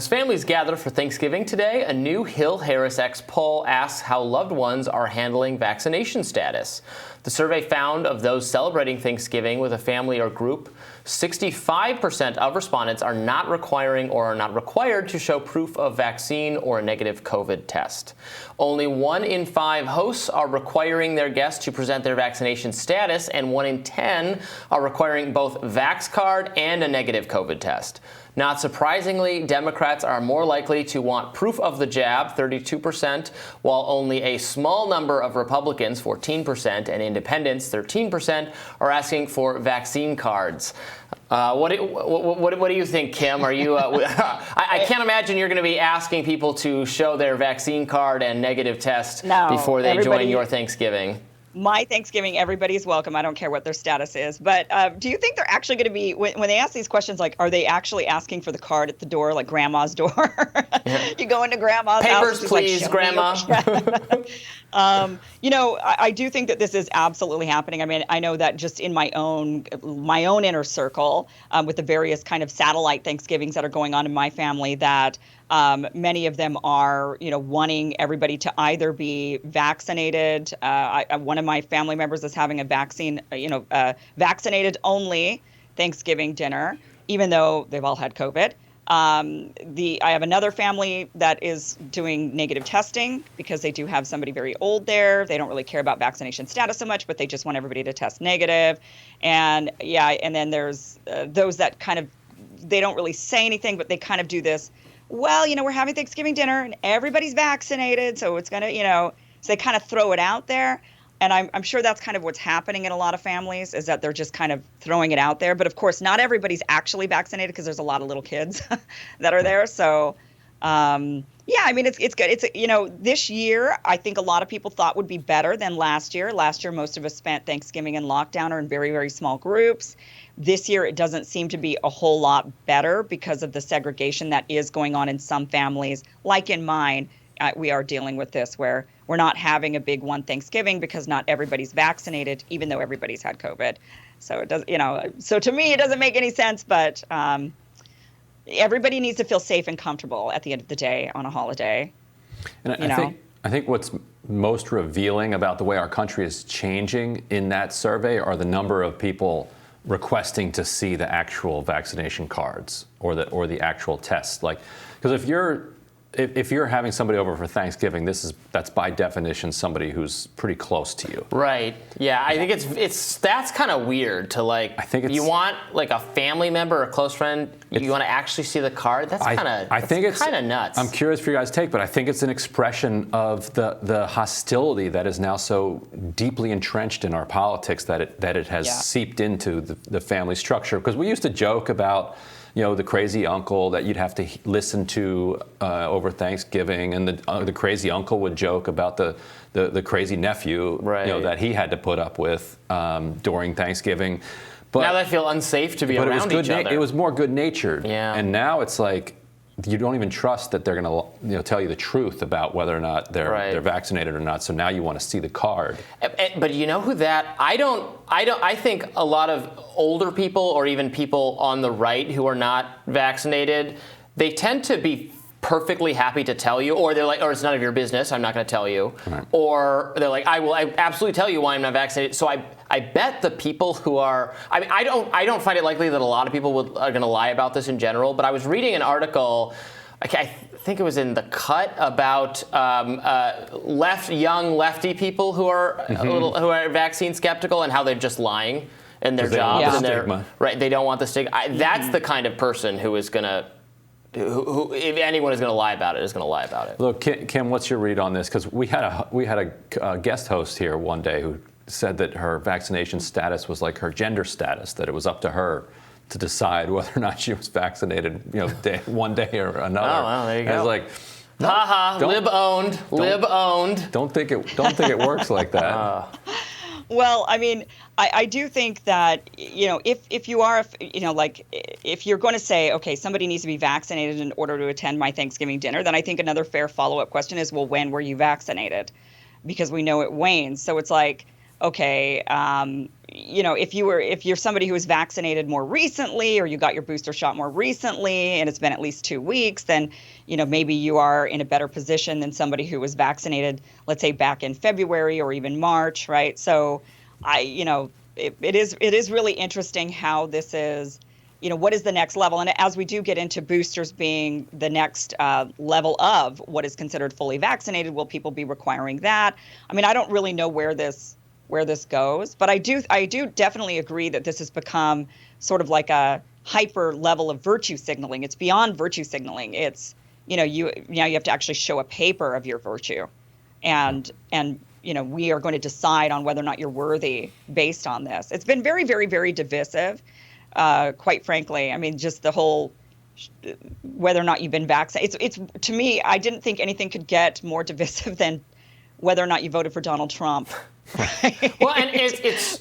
As families gather for Thanksgiving today, a new Hill-HarrisX poll asks how loved ones are handling vaccination status. The survey found of those celebrating Thanksgiving with a family or group, 65% of respondents are not requiring or are not required to show proof of vaccine or a negative COVID test. Only 1 in 5 hosts are requiring their guests to present their vaccination status, and 1 in 10 are requiring both Vax card and a negative COVID test. Not surprisingly, Democrats are more likely to want proof of the jab, 32%, while only a small number of Republicans, 14%, and independents, 13%, are asking for vaccine cards. What do you think, Kim? Are you? I can't imagine you're going to be asking people to show their vaccine card and negative test before they join your Thanksgiving. My Thanksgiving, everybody's welcome. I don't care what their status is. But do you think they're actually going to be, when they ask these questions, like, are they actually asking for the card at the door, like grandma's door? Yeah. You go into grandma's house. Papers, please, like, Grandma. I do think that this is absolutely happening. I mean, I know that just in my own inner circle, with the various kind of satellite Thanksgivings that are going on in my family, that many of them are, wanting everybody to either be vaccinated. One of my family members is having a vaccine, vaccinated only Thanksgiving dinner, even though they've all had COVID. I have another family that is doing negative testing because they do have somebody very old there. They don't really care about vaccination status so much, but they just want everybody to test negative. And then there's those that kind of, they don't really say anything, but they kind of do this. Well, we're having Thanksgiving dinner and everybody's vaccinated, so it's going to, so they kind of throw it out there. And I'm sure that's kind of what's happening in a lot of families, is that they're just kind of throwing it out there. But of course, not everybody's actually vaccinated because there's a lot of little kids that are there. So, I mean, it's good. It's, this year, I think a lot of people thought would be better than last year. Last year, most of us spent Thanksgiving in lockdown or in very, very small groups. This year, it doesn't seem to be a whole lot better because of the segregation that is going on in some families. Like in mine, we are dealing with this where we're not having a big one Thanksgiving because not everybody's vaccinated, even though everybody's had COVID. So it does, so to me, it doesn't make any sense, but everybody needs to feel safe and comfortable at the end of the day on a holiday. And I think what's most revealing about the way our country is changing in that survey are the number of people requesting to see the actual vaccination cards or the actual tests. Like, because if you're having somebody over for Thanksgiving, that's by definition somebody who's pretty close to you. Right. Yeah. I think that's kind of weird to like. I think you want like a family member or a close friend. You want to actually see the card. That's kind of nuts. I'm curious for your guys' take, but I think it's an expression of the hostility that is now so deeply entrenched in our politics that it has seeped into the family structure. Because we used to joke about, the crazy uncle that you'd have to listen to over Thanksgiving, and the crazy uncle would joke about the crazy nephew, that he had to put up with during Thanksgiving. But now they feel unsafe to be around each other. It was more good-natured, yeah. And now it's like you don't even trust that they're going to tell you the truth about whether or not they're vaccinated or not. So now you want to see the card. But you know who that I think a lot of older people or even people on the right who are not vaccinated, they tend to be perfectly happy to tell you, or they're like, or it's none of your business, I'm not going to tell you. Right. Or they're like, I will absolutely tell you why I'm not vaccinated. So I bet the people who are, I don't find it likely that a lot of people are going to lie about this in general, but I was reading an article, I think it was in The Cut, about young lefty people who are who are vaccine skeptical and how they're just lying in their jobs. And stigma. Right, they don't want the stigma. That's the kind of person who is going to, who, if anyone is going to lie about it, is going to lie about it. Look, Kim, what's your read on this? Because we had a guest host here one day who said that her vaccination status was like her gender status, that it was up to her to decide whether or not she was vaccinated, one day or another. Oh, well, there you go. I was like, lib owned. Don't think it works like that. Well, I mean, I do think that, if you are, if you're going to say, okay, somebody needs to be vaccinated in order to attend my Thanksgiving dinner, then I think another fair follow-up question is, well, when were you vaccinated? Because we know it wanes. So it's like, okay, if you're somebody who was vaccinated more recently, or you got your booster shot more recently, and it's been at least 2 weeks, then, maybe you are in a better position than somebody who was vaccinated, let's say back in February or even March, right? So it is really interesting how this is, what is the next level? And as we do get into boosters being the next level of what is considered fully vaccinated, will people be requiring that? I mean, I don't really know where this goes, but I do definitely agree that this has become sort of like a hyper level of virtue signaling. It's beyond virtue signaling. It's, you have to actually show a paper of your virtue, and we are going to decide on whether or not you're worthy based on this. It's been very, very, very divisive, quite frankly. I mean, just the whole whether or not you've been vaccinated. It's to me, I didn't think anything could get more divisive than whether or not you voted for Donald Trump. Right? Well, and it's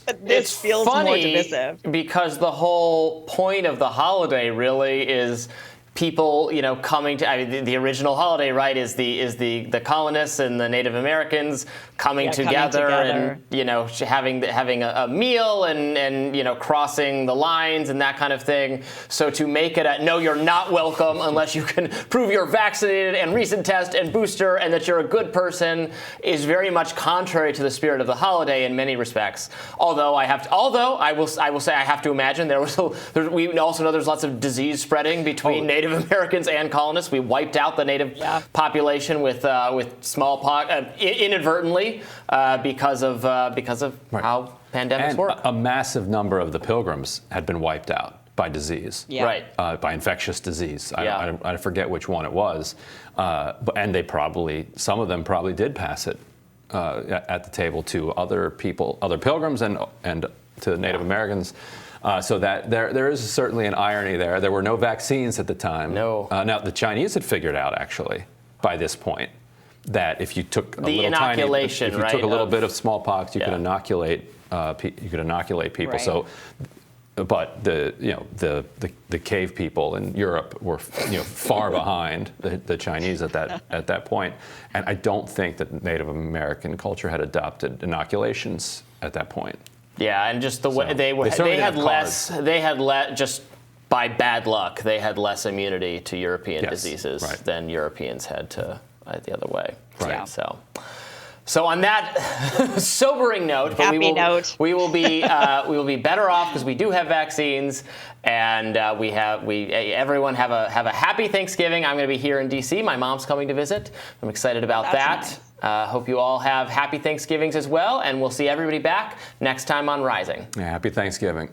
feels funny more divisive because the whole point of the holiday really is people, coming to. I mean, the original holiday, right, is the colonists and the Native Americans coming together and having a meal and crossing the lines and that kind of thing. So to make it no, you're not welcome unless you can prove you're vaccinated and recent test and booster and that you're a good person is very much contrary to the spirit of the holiday in many respects. Although I will say I have to imagine we also know there's lots of disease spreading between Native Americans and colonists. We wiped out the native population with smallpox inadvertently because of how pandemics work. A massive number of the pilgrims had been wiped out by disease, by infectious disease. I forget which one it was, and some of them probably did pass it at the table to other people, other pilgrims, and to Native Americans. So that there is certainly an irony there. There were no vaccines at the time. No. Now the Chinese had figured out actually by this point that if you took a little inoculation, if you took a little bit of smallpox, you could inoculate people. Right. So, but the cave people in Europe were far behind the Chinese at that point, and I don't think that Native American culture had adopted inoculations at that point. Yeah, and just the way just by bad luck, they had less immunity to European diseases than Europeans had to the other way. Right. Yeah. So on that sobering note, we will be better off because we do have vaccines, and everyone have a happy Thanksgiving. I'm going to be here in D.C. My mom's coming to visit. I'm excited about that. Nice. Hope you all have happy Thanksgivings as well, and we'll see everybody back next time on Rising. Yeah, happy Thanksgiving.